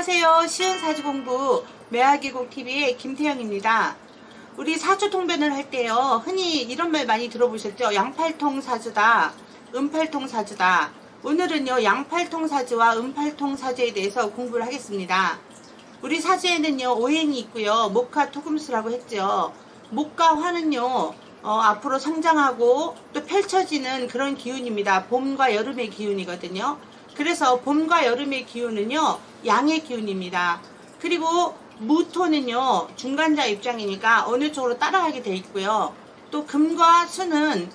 안녕하세요. 쉬운 사주공부 매화계곡TV의 김태영입니다. 우리 사주 통변을 할 때요, 흔히 이런 말 많이 들어보셨죠? 양팔통 사주다, 음팔통 사주다. 오늘은요, 양팔통 사주와 음팔통 사주에 대해서 공부를 하겠습니다. 우리 사주에는요, 오행이 있고요, 목화 토금수라고 했죠. 목과 화는요, 앞으로 성장하고 또 펼쳐지는 그런 기운입니다. 봄과 여름의 기운이거든요. 그래서 봄과 여름의 기운은요, 양의 기운입니다. 그리고 무토는요, 중간자 입장이니까 어느 쪽으로 따라가게 돼 있고요. 또 금과 수는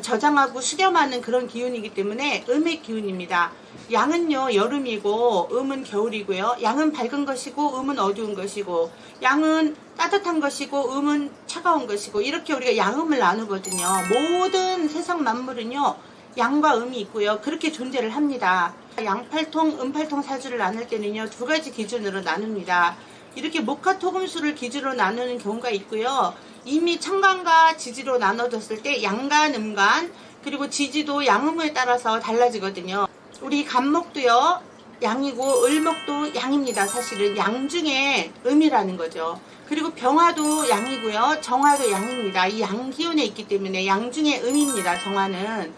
저장하고 수렴하는 그런 기운이기 때문에 음의 기운입니다. 양은요, 여름이고 음은 겨울이고요. 양은 밝은 것이고 음은 어두운 것이고, 양은 따뜻한 것이고 음은 차가운 것이고, 이렇게 우리가 양음을 나누거든요. 모든 세상 만물은요, 양과 음이 있고요. 그렇게 존재를 합니다. 양팔통, 음팔통 사주를 나눌 때는요, 두 가지 기준으로 나눕니다. 이렇게 목화토금수를 기준으로 나누는 경우가 있고요. 이미 천간과 지지로 나눠졌을 때 양간, 음간, 그리고 지지도 양음에 따라서 달라지거든요. 우리 간목도요, 양이고 을목도 양입니다. 사실은 양 중에 음이라는 거죠. 그리고 병화도 양이고요, 정화도 양입니다. 이 양 기운에 있기 때문에 양 중에 음입니다. 정화는.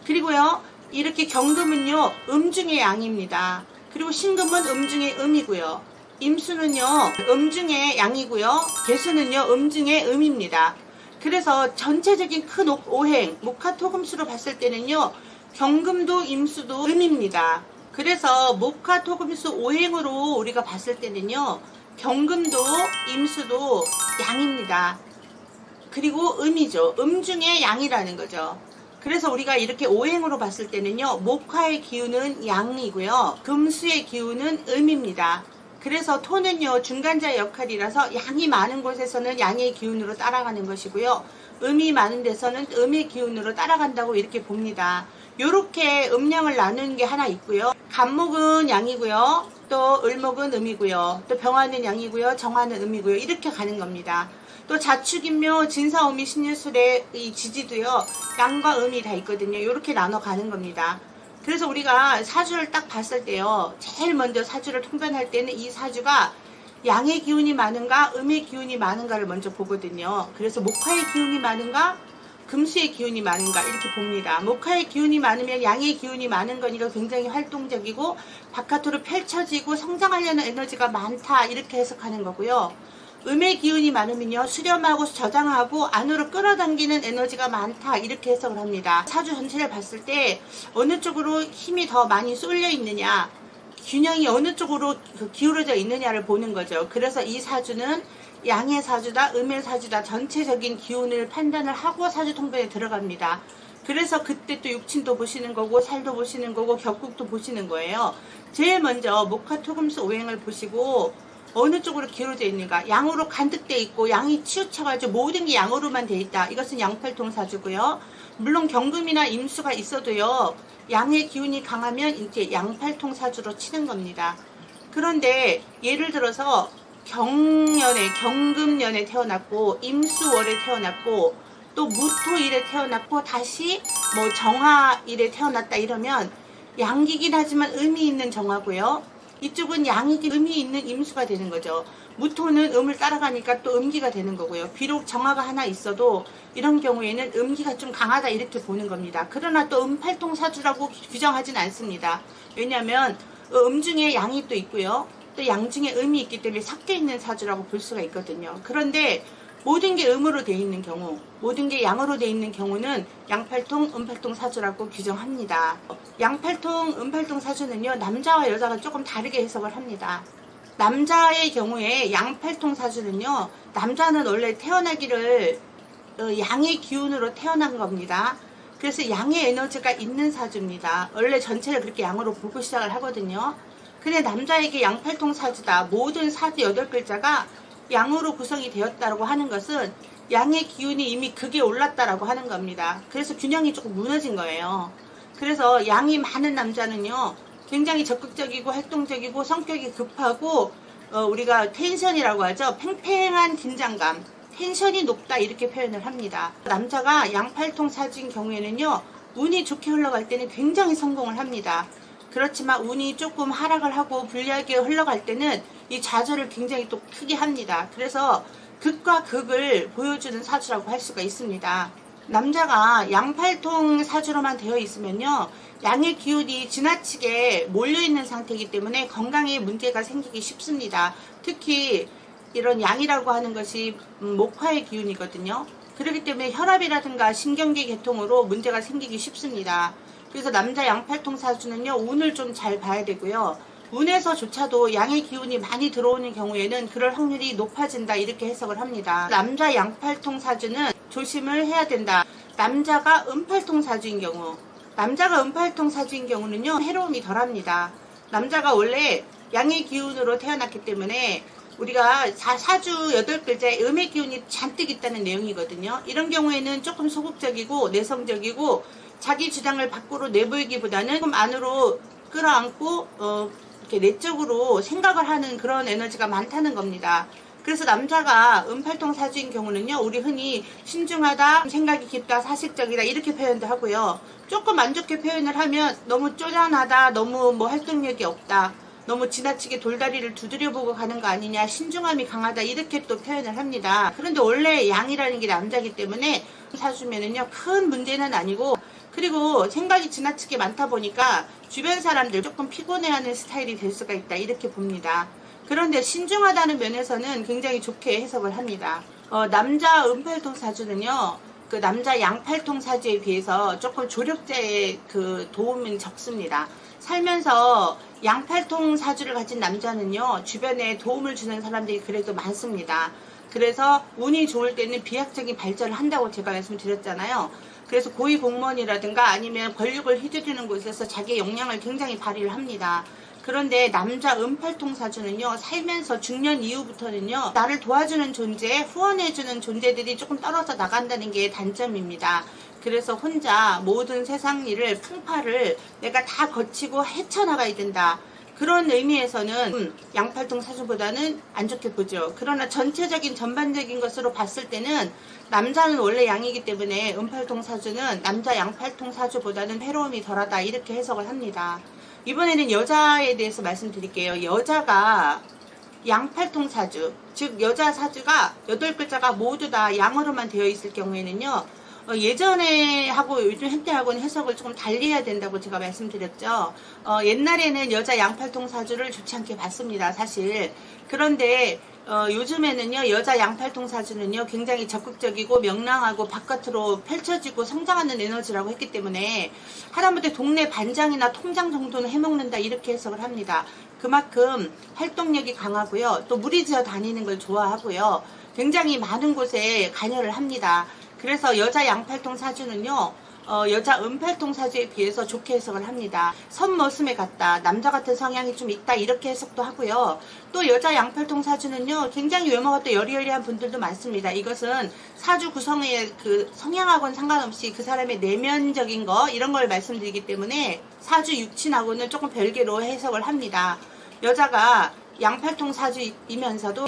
그리고요, 이렇게 경금은요, 음 중에 양입니다. 그리고 신금은 음 중에 음이고요. 임수는요, 음 중에 양이고요. 개수는요, 음 중에 음입니다. 그래서 전체적인 큰 오행, 목화토금수로 봤을 때는요, 경금도 임수도 음입니다. 그래서 목화토금수 오행으로 우리가 봤을 때는요, 경금도 임수도 양입니다. 그리고 음이죠. 음 중에 양이라는 거죠. 그래서 우리가 이렇게 오행으로 봤을 때는요, 목화의 기운은 양이고요, 금수의 기운은 음입니다. 그래서 토는요, 중간자 역할이라서 양이 많은 곳에서는 양의 기운으로 따라가는 것이고요, 음이 많은 데서는 음의 기운으로 따라간다고 이렇게 봅니다. 요렇게 음양을 나누는 게 하나 있고요. 간목은 양이고요, 또 을목은 음이고요, 또 병화는 양이고요, 정화는 음이고요, 이렇게 가는 겁니다. 또 자축인묘, 진사오미, 신유술의 이 지지도요, 양과 음이 다 있거든요. 이렇게 나눠 가는 겁니다. 그래서 우리가 사주를 딱 봤을 때요, 제일 먼저 사주를 통변할 때는 이 사주가 양의 기운이 많은가, 음의 기운이 많은가를 먼저 보거든요. 그래서 목화의 기운이 많은가, 금수의 기운이 많은가 이렇게 봅니다. 목화의 기운이 많으면 양의 기운이 많은 거니까 굉장히 활동적이고 바깥으로 펼쳐지고 성장하려는 에너지가 많다, 이렇게 해석하는 거고요. 음의 기운이 많으면요, 수렴하고 저장하고 안으로 끌어당기는 에너지가 많다, 이렇게 해석을 합니다. 사주 전체를 봤을 때 어느 쪽으로 힘이 더 많이 쏠려 있느냐, 균형이 어느 쪽으로 기울어져 있느냐를 보는 거죠. 그래서 이 사주는 양의 사주다, 음의 사주다, 전체적인 기운을 판단을 하고 사주 통변에 들어갑니다. 그래서 그때 또 육친도 보시는 거고, 살도 보시는 거고, 격국도 보시는 거예요. 제일 먼저 목화토금수 오행을 보시고 어느 쪽으로 기울어져 있는가, 양으로 간득돼 있고 양이 치우쳐가지고 모든 게 양으로만 돼 있다, 이것은 양팔통 사주고요. 물론 경금이나 임수가 있어도요, 양의 기운이 강하면 이제 양팔통 사주로 치는 겁니다. 그런데 예를 들어서 경금년에 태어났고 임수월에 태어났고 또 무토일에 태어났고 다시 뭐 정화일에 태어났다 이러면 양기긴 하지만 음이 있는 정화고요, 이쪽은 양이긴 음이 있는 임수가 되는 거죠. 무토는 음을 따라가니까 또 음기가 되는 거고요. 비록 정화가 하나 있어도 이런 경우에는 음기가 좀 강하다, 이렇게 보는 겁니다. 그러나 또 음팔통 사주라고 규정하진 않습니다. 왜냐하면 음 중에 양이 또 있고요, 또 양 중에 음이 있기 때문에 섞여 있는 사주라고 볼 수가 있거든요. 그런데 모든 게 음으로 돼 있는 경우, 모든 게 양으로 돼 있는 경우는 양팔통, 음팔통 사주라고 규정합니다. 양팔통, 음팔통 사주는요, 남자와 여자가 조금 다르게 해석을 합니다. 남자의 경우에 양팔통 사주는요, 남자는 원래 태어나기를 양의 기운으로 태어난 겁니다. 그래서 양의 에너지가 있는 사주입니다. 원래 전체를 그렇게 양으로 보고 시작을 하거든요. 근데 남자에게 양팔통 사주다, 모든 사주 8글자가 양으로 구성이 되었다고 하는 것은 양의 기운이 이미 극에 올랐다라고 하는 겁니다. 그래서 균형이 조금 무너진 거예요. 그래서 양이 많은 남자는요, 굉장히 적극적이고 활동적이고 성격이 급하고 우리가 텐션이라고 하죠. 팽팽한 긴장감, 텐션이 높다, 이렇게 표현을 합니다. 남자가 양팔통 사주인 경우에는요, 운이 좋게 흘러갈 때는 굉장히 성공을 합니다. 그렇지만 운이 조금 하락을 하고 불리하게 흘러갈 때는 이 좌절을 굉장히 또 크게 합니다. 그래서 극과 극을 보여주는 사주라고 할 수가 있습니다. 남자가 양팔통 사주로만 되어 있으면요, 양의 기운이 지나치게 몰려있는 상태이기 때문에 건강에 문제가 생기기 쉽습니다. 특히 이런 양이라고 하는 것이 목화의 기운이거든요. 그렇기 때문에 혈압이라든가 신경계 계통으로 문제가 생기기 쉽습니다. 그래서 남자 양팔통 사주는요, 운을 좀 잘 봐야 되고요. 운에서조차도 양의 기운이 많이 들어오는 경우에는 그럴 확률이 높아진다, 이렇게 해석을 합니다. 남자 양팔통 사주는 조심을 해야 된다. 남자가 음팔통 사주인 경우, 남자가 음팔통 사주인 경우는요, 해로움이 덜합니다. 남자가 원래 양의 기운으로 태어났기 때문에 우리가 사주 8글자에 음의 기운이 잔뜩 있다는 내용이거든요. 이런 경우에는 조금 소극적이고 내성적이고 자기 주장을 밖으로 내보이기보다는 좀 안으로 끌어안고 이렇게 내적으로 생각을 하는 그런 에너지가 많다는 겁니다. 그래서 남자가 음팔통 사주인 경우는요, 우리 흔히 신중하다, 생각이 깊다, 사실적이다, 이렇게 표현도 하고요. 조금 안 좋게 표현을 하면 너무 쪼잔하다, 너무 활동력이 없다, 너무 지나치게 돌다리를 두드려보고 가는 거 아니냐, 신중함이 강하다, 이렇게 또 표현을 합니다. 그런데 원래 양이라는 게 남자이기 때문에 사주면은요, 큰 문제는 아니고, 그리고 생각이 지나치게 많다 보니까 주변 사람들 조금 피곤해하는 스타일이 될 수가 있다, 이렇게 봅니다. 그런데 신중하다는 면에서는 굉장히 좋게 해석을 합니다. 남자 음팔통 사주는요, 그 남자 양팔통 사주에 비해서 조금 조력자의 그 도움은 적습니다. 살면서 양팔통 사주를 가진 남자는요, 주변에 도움을 주는 사람들이 그래도 많습니다. 그래서 운이 좋을 때는 비약적인 발전을 한다고 제가 말씀드렸잖아요. 그래서 고위 공무원이라든가 아니면 권력을 휘두르는 곳에서 자기의 역량을 굉장히 발휘를 합니다. 그런데 남자 음팔통 사주는요, 살면서 중년 이후부터는요, 나를 도와주는 존재, 후원해주는 존재들이 조금 떨어져 나간다는 게 단점입니다. 그래서 혼자 모든 세상 일을, 풍파를 내가 다 거치고 헤쳐나가야 된다, 그런 의미에서는 양팔통 사주보다는 안 좋게 보죠. 그러나 전체적인 전반적인 것으로 봤을 때는 남자는 원래 양이기 때문에 음팔통 사주는 남자 양팔통 사주보다는 해로움이 덜하다, 이렇게 해석을 합니다. 이번에는 여자에 대해서 말씀드릴게요. 여자가 양팔통 사주, 즉 여자 사주가 8글자가 모두 다 양으로만 되어 있을 경우에는요, 예전에 하고 요즘 현대하고는 해석을 조금 달리 해야 된다고 제가 말씀드렸죠. 옛날에는 여자 양팔통 사주를 좋지 않게 봤습니다, 사실. 그런데 요즘에는요, 여자 양팔통 사주는요, 굉장히 적극적이고 명랑하고 바깥으로 펼쳐지고 성장하는 에너지라고 했기 때문에 하다못해 동네 반장이나 통장 정도는 해먹는다, 이렇게 해석을 합니다. 그만큼 활동력이 강하고요, 또 무리지어 다니는 걸 좋아하고요, 굉장히 많은 곳에 관여를 합니다. 그래서 여자 양팔통 사주는요, 여자 음팔통 사주에 비해서 좋게 해석을 합니다. 선머슴에 같다, 남자 같은 성향이 좀 있다, 이렇게 해석도 하고요. 또 여자 양팔통 사주는요, 굉장히 외모가 또 여리여리한 분들도 많습니다. 이것은 사주 구성의 그 성향하고는 상관없이 그 사람의 내면적인 거, 이런 걸 말씀드리기 때문에 사주 육친하고는 조금 별개로 해석을 합니다. 여자가 양팔통 사주이면서도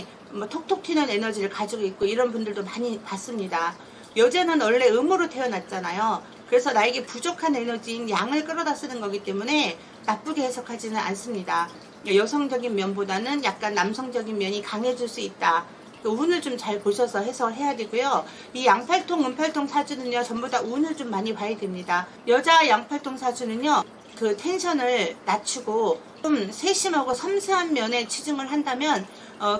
톡톡 튀는 에너지를 가지고 있고, 이런 분들도 많이 봤습니다. 여자는 원래 음으로 태어났잖아요. 그래서 나에게 부족한 에너지인 양을 끌어다 쓰는 거기 때문에 나쁘게 해석하지는 않습니다. 여성적인 면보다는 약간 남성적인 면이 강해질 수 있다. 운을 좀 잘 보셔서 해석을 해야 되고요. 이 양팔통, 음팔통 사주는요, 전부 다 운을 좀 많이 봐야 됩니다. 여자 양팔통 사주는요, 그 텐션을 낮추고 좀 세심하고 섬세한 면에 치중을 한다면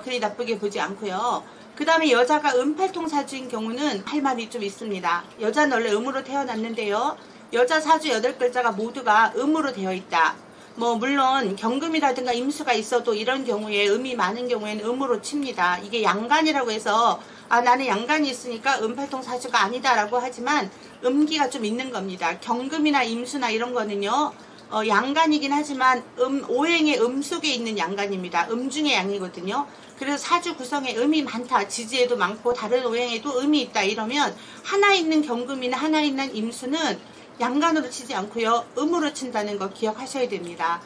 그리 나쁘게 보지 않고요. 그 다음에 여자가 음팔통 사주인 경우는 할 말이 좀 있습니다. 여자는 원래 음으로 태어났는데요, 여자 사주 8글자가 모두가 음으로 되어 있다. 물론 경금이라든가 임수가 있어도 이런 경우에 음이 많은 경우에는 음으로 칩니다. 이게 양간이라고 해서 나는 양간이 있으니까 음팔통 사주가 아니다 라고 하지만 음기가 좀 있는 겁니다. 경금이나 임수나 이런 거는요, 양간이긴 하지만 오행의 음 속에 있는 양간입니다. 음 중의 양이거든요. 그래서 사주 구성에 음이 많다, 지지에도 많고 다른 오행에도 음이 있다, 이러면 하나 있는 경금이나 하나 있는 임수는 양간으로 치지 않고요, 음으로 친다는 거 기억하셔야 됩니다.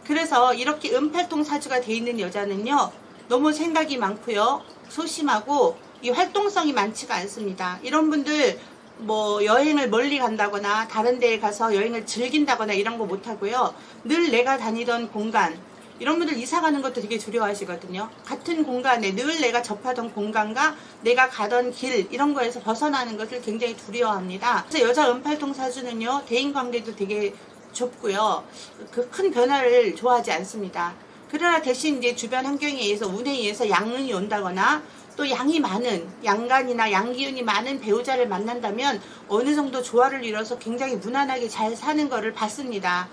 그래서 이렇게 음팔통 사주가 돼 있는 여자는요, 너무 생각이 많고요, 소심하고 이 활동성이 많지가 않습니다. 이런 분들 뭐 여행을 멀리 간다거나 다른 데에 가서 여행을 즐긴다거나 이런 거 못하고요. 늘 내가 다니던 공간, 이런 분들 이사 가는 것도 되게 두려워하시거든요. 같은 공간에 늘 내가 접하던 공간과 내가 가던 길, 이런 거에서 벗어나는 것을 굉장히 두려워합니다. 그래서 여자 은팔통 사주는요, 대인관계도 되게 좁고요, 그 큰 변화를 좋아하지 않습니다. 그러나 대신 이제 주변 환경에 의해서, 운에 의해서 양운이 온다거나 또 양이 많은, 양간이나 양기운이 많은 배우자를 만난다면 어느 정도 조화를 이뤄서 굉장히 무난하게 잘 사는 거를 봤습니다.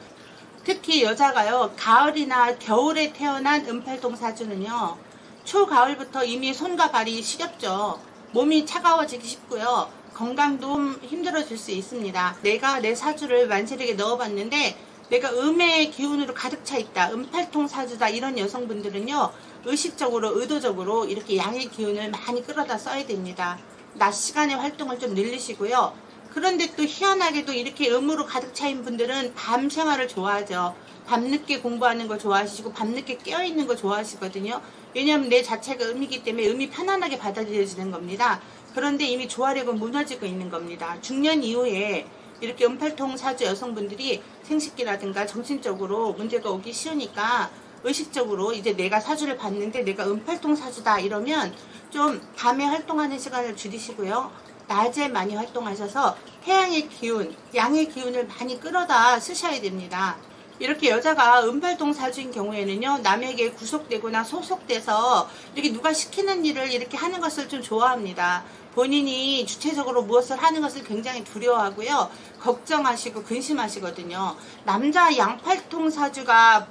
특히 여자가요, 가을이나 겨울에 태어난 은팔통 사주는요, 초가을부터 이미 손과 발이 시렵죠. 몸이 차가워지기 쉽고요, 건강도 힘들어질 수 있습니다. 내가 내 사주를 만세력에 넣어봤는데 내가 음의 기운으로 가득 차 있다, 은팔통 사주다, 이런 여성분들은요, 의식적으로 의도적으로 이렇게 양의 기운을 많이 끌어다 써야 됩니다. 낮 시간에 활동을 좀 늘리시고요. 그런데 또 희한하게도 이렇게 음으로 가득 차인 분들은 밤 생활을 좋아하죠. 밤늦게 공부하는 거 좋아하시고 밤늦게 깨어있는 거 좋아하시거든요. 왜냐하면 내 자체가 음이기 때문에 음이 편안하게 받아들여지는 겁니다. 그런데 이미 조화력은 무너지고 있는 겁니다. 중년 이후에 이렇게 은팔통 사주 여성분들이 생식기라든가 정신적으로 문제가 오기 쉬우니까 의식적으로 이제 내가 사주를 봤는데 내가 은팔통 사주다 이러면 좀 밤에 활동하는 시간을 줄이시고요. 낮에 많이 활동하셔서 태양의 기운, 양의 기운을 많이 끌어다 쓰셔야 됩니다. 이렇게 여자가 은팔통 사주인 경우에는요, 남에게 구속되거나 소속돼서 이렇게 누가 시키는 일을 이렇게 하는 것을 좀 좋아합니다. 본인이 주체적으로 무엇을 하는 것을 굉장히 두려워하고요, 걱정하시고 근심하시거든요. 남자 양팔통 사주가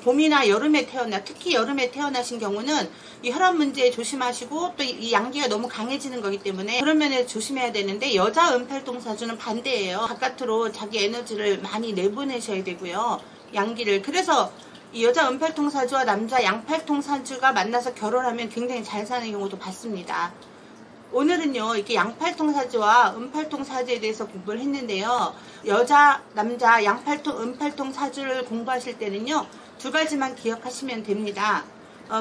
봄이나 여름에 특히 여름에 태어나신 경우는 이 혈압 문제 조심하시고 또 이 양기가 너무 강해지는 거기 때문에 그런 면에서 조심해야 되는데, 여자 은팔통 사주는 반대예요. 바깥으로 자기 에너지를 많이 내보내셔야 되고요, 양기를. 그래서 이 여자 은팔통 사주와 남자 양팔통 사주가 만나서 결혼하면 굉장히 잘 사는 경우도 봤습니다. 오늘은요, 이렇게 양팔통 사주와 은팔통 사주에 대해서 공부를 했는데요. 여자, 남자, 양팔통, 은팔통 사주를 공부하실 때는요, 두 가지만 기억하시면 됩니다.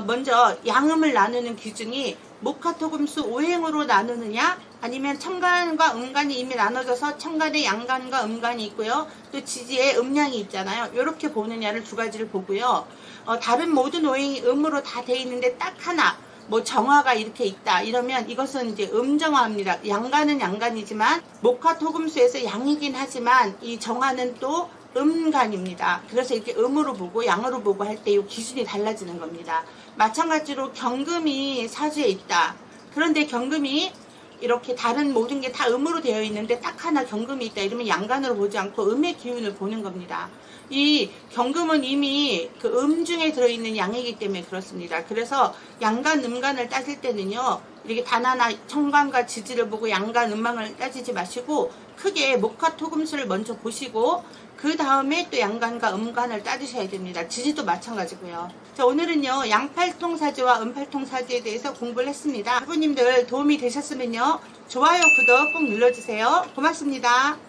먼저 양음을 나누는 기준이 목화토금수 오행으로 나누느냐, 아니면 천간과 음간이 이미 나눠져서 천간에 양간과 음간이 있고요, 또 지지에 음양이 있잖아요. 이렇게 보느냐를 두 가지를 보고요. 다른 모든 오행이 음으로 다 돼 있는데 딱 하나, 뭐 정화가 이렇게 있다 이러면 이것은 이제 음정화입니다. 양간은 양간이지만 목화토금수에서 양이긴 하지만 이 정화는 또 음간입니다. 그래서 이렇게 음으로 보고 양으로 보고 할 때 이 기준이 달라지는 겁니다. 마찬가지로 경금이 사주에 있다. 그런데 경금이 이렇게 다른 모든 게 다 음으로 되어 있는데 딱 하나 경금이 있다 이러면 양간으로 보지 않고 음의 기운을 보는 겁니다. 이 경금은 이미 그 음 중에 들어있는 양이기 때문에 그렇습니다. 그래서 양간, 음간을 따질 때는요, 이렇게 단 하나 천간과 지지를 보고 양간, 음망을 따지지 마시고 크게 목화토금수를 먼저 보시고 그 다음에 또 양간과 음간을 따지셔야 됩니다. 지지도 마찬가지고요. 자, 오늘은요, 양팔통 사주와 은팔통 사주에 대해서 공부를 했습니다. 부모님들 도움이 되셨으면요, 좋아요, 구독 꼭 눌러주세요. 고맙습니다.